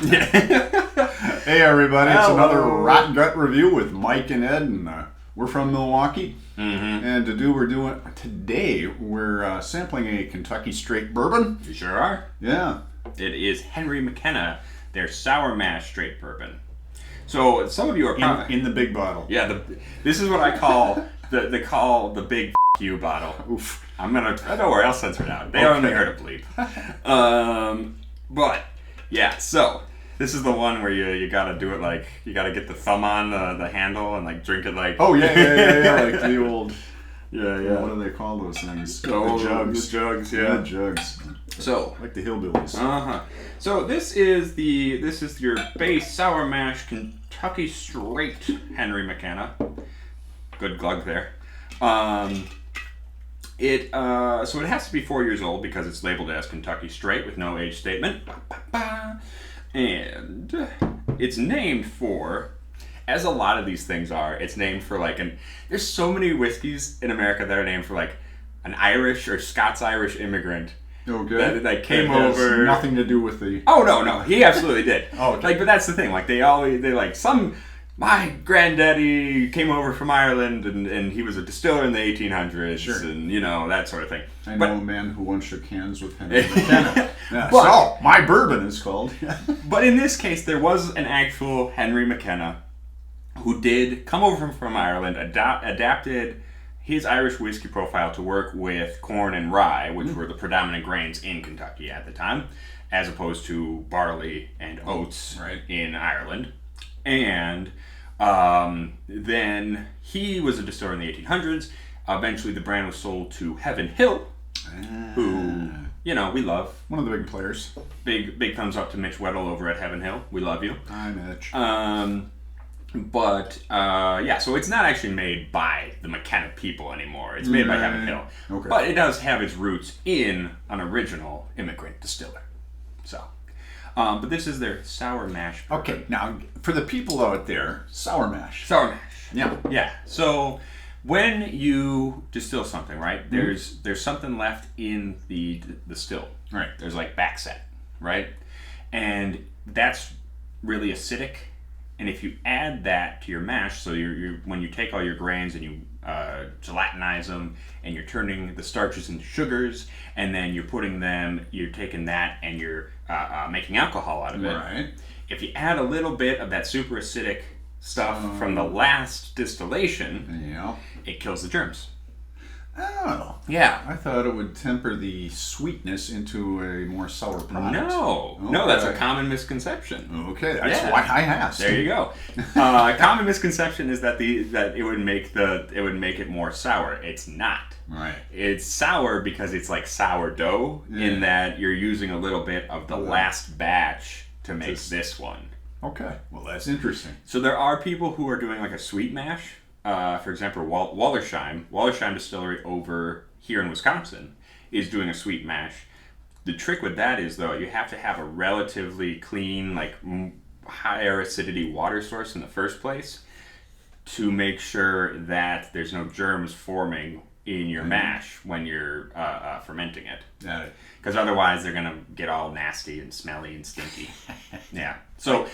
Hey everybody, it's another Rotten Gut review with Mike and Ed, and we're from Milwaukee. Mm-hmm. And today we're sampling a Kentucky straight bourbon. You sure are. Yeah. It is Henry McKenna, their Sour Mash straight bourbon. So some of you are probably in the big bottle. Yeah, this is what I call the big you bottle. Oof. I don't worry, I'll censor it out. They only heard a bleep. But yeah, so this is the one where you gotta do it like you gotta get the thumb on the handle and like drink it like yeah, like the old what do they call those things? The jugs. The jugs. So like the hillbillies. So this is your base Sour Mash Kentucky straight Henry McKenna. Good glug there. It has to be 4 years old because it's labeled as Kentucky straight with no age statement. And it's named for, as a lot of these things are, it's named for there's so many whiskeys in America that are named for like an Irish or Scots-Irish immigrant. Okay. That came has over. Nothing to do with the. Oh no, he absolutely did. Oh, okay. But that's the thing. My granddaddy came over from Ireland and he was a distiller in the 1800s. Sure. And that sort of thing. I know a man who once shook hands with Henry McKenna. But, so my bourbon is called. But in this case, there was an actual Henry McKenna who did come over from Ireland, adapted his Irish whiskey profile to work with corn and rye, which were the predominant grains in Kentucky at the time, as opposed to barley and oats in Ireland. And then he was a distiller in the 1800s. Eventually, the brand was sold to Heaven Hill, who, we love. One of the big players. Big thumbs up to Mitch Weddle over at Heaven Hill. We love you. Hi, Mitch. So it's not actually made by the McKenna people anymore. It's made by Heaven Hill. Okay. But it does have its roots in an original immigrant distiller. So, but this is their Sour Mash bourbon. Okay, now, for the people out there, Sour Mash. Sour Mash. Yeah. Yeah. So, when you distill something, right, there's something left in the still. Right. There's like backset, right? And that's really acidic. And if you add that to your mash, so when you take all your grains and you gelatinize them, and you're turning the starches into sugars, and then you're taking that and you're making alcohol out of it. Right. If you add a little bit of that super acidic stuff from the last distillation, it kills the germs. Oh. Yeah. I thought it would temper the sweetness into a more sour product. No, that's a common misconception. Okay, that's why I asked. There you go. A common misconception is that it would make it more sour. It's not. Right. It's sour because it's like sourdough in that you're using a little bit of the last batch to make this one. Okay. Well, that's interesting. So there are people who are doing like a sweet mash. For example, Wallersheim Distillery over here in Wisconsin is doing a sweet mash. The trick with that is, though, you have to have a relatively clean, higher acidity water source in the first place to make sure that there's no germs forming in your mash when you're fermenting it. Got it. Because otherwise they're going to get all nasty and smelly and stinky. Yeah. So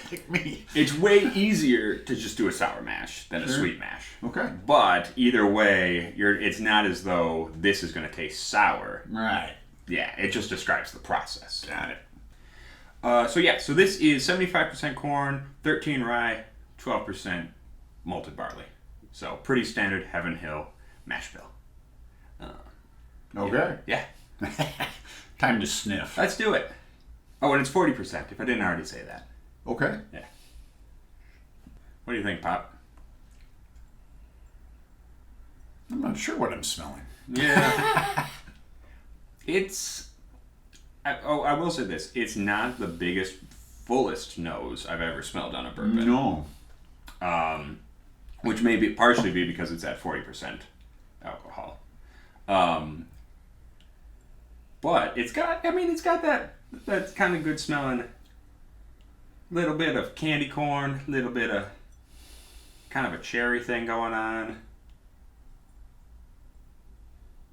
it's way easier to just do a sour mash than a sweet mash. Okay. But either way, it's not as though this is going to taste sour. Right. Yeah, it just describes the process. Got it. So this is 75% corn, 13 rye, 12% malted barley. So pretty standard Heaven Hill mash bill. Okay. Yeah. Time to sniff. Let's do it. Oh, and it's 40%, if I didn't already say that. Okay. Yeah. What do you think, Pop? I'm not sure what I'm smelling. Yeah. I will say this. It's not the biggest, fullest nose I've ever smelled on a bourbon. No. Which may partially be because it's at 40% alcohol. But it's got that kind of good smelling, little bit of candy corn, little bit of kind of a cherry thing going on.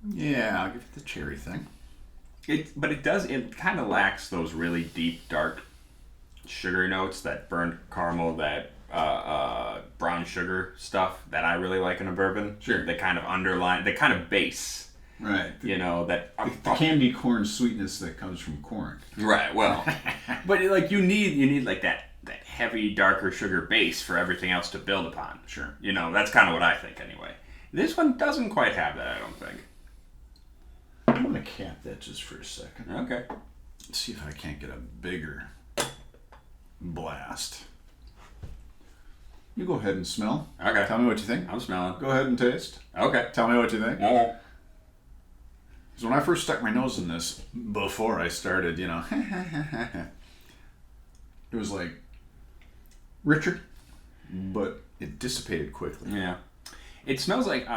Yeah, I'll give it the cherry thing. It kind of lacks those really deep, dark sugar notes, that burnt caramel, that brown sugar stuff that I really like in a bourbon. Sure. That kind of underline, that kind of base. Right. You know, that... The candy corn sweetness that comes from corn. Right, well. But like you need like that heavy, darker sugar base for everything else to build upon. Sure. You know, that's kind of what I think anyway. This one doesn't quite have that, I don't think. I'm going to cap that just for a second. Okay. Let's see if I can't get a bigger blast. You go ahead and smell. Okay. Tell me what you think. I'm smelling. Go ahead and taste. Okay. Tell me what you think. Oh. Because when I first stuck my nose in this, before I started, you know, it was like richer, but it dissipated quickly. Yeah. It smells like,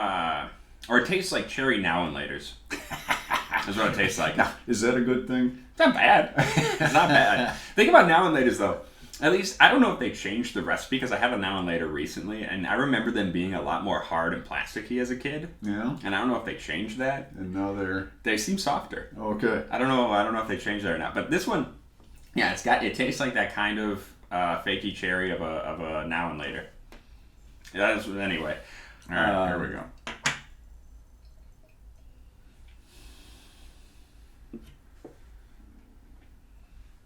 or it tastes like cherry now and laters. That's what it tastes like. Now, is that a good thing? It's not bad. It's not bad. Think about now and laters though. At least, I don't know if they changed the recipe because I had a now and later recently, and I remember them being a lot more hard and plasticky as a kid. Yeah. And I don't know if they changed that. And now They seem softer. okay. I don't know if they changed that or not. But this one, yeah, it tastes like that kind of fakey cherry of a now and later. That is anyway. All right, here we go.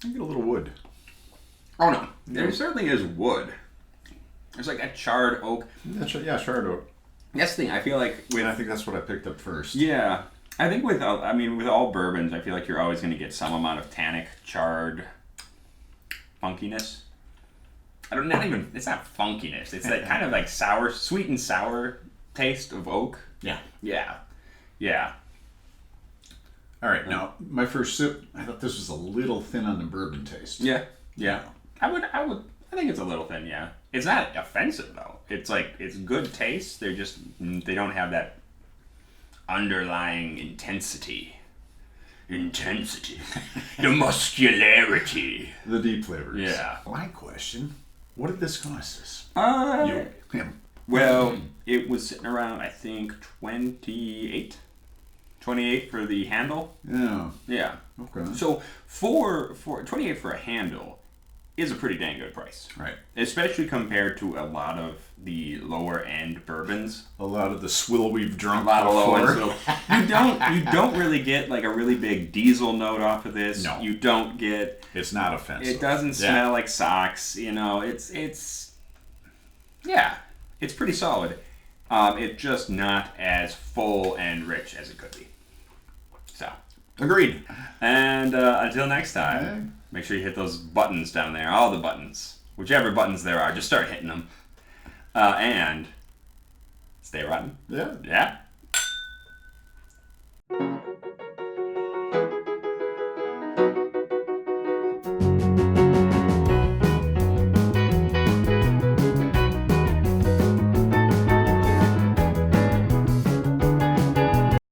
I get a little wood. Oh no, there certainly is wood. There's like a charred oak. Yeah, charred oak. That's the thing. I feel like And I think that's what I picked up first. yeah. I think with all bourbons, I feel like you're always going to get some amount of tannic, charred funkiness. It's not funkiness. It's that kind of like sour, sweet and sour taste of oak. Yeah. Yeah. Yeah. All right, now my first sip, I thought this was a little thin on the bourbon taste. Yeah. Yeah. I think it's a little thin, yeah. It's not offensive though. It's good taste. They don't have that underlying intensity. The muscularity. The deep flavors. Yeah. My question, what did this cost us? Him. Well, it was sitting around, I think, 28 for the handle. Yeah. Yeah. Okay. So for 28 for a handle is a pretty dang good price. Right. Especially compared to a lot of the lower end bourbons. A lot of the swill we've drunk A lot of low end. before. So you don't really get like a really big diesel note off of this. No. You don't get. It's not offensive. It doesn't smell like socks. You know, it's pretty solid. It's just not as full and rich as it could be. So. Agreed. And until next time, Okay. make sure you hit those buttons down there. All the buttons. Whichever buttons there are, just start hitting them. And stay rotten. Yeah. Yeah.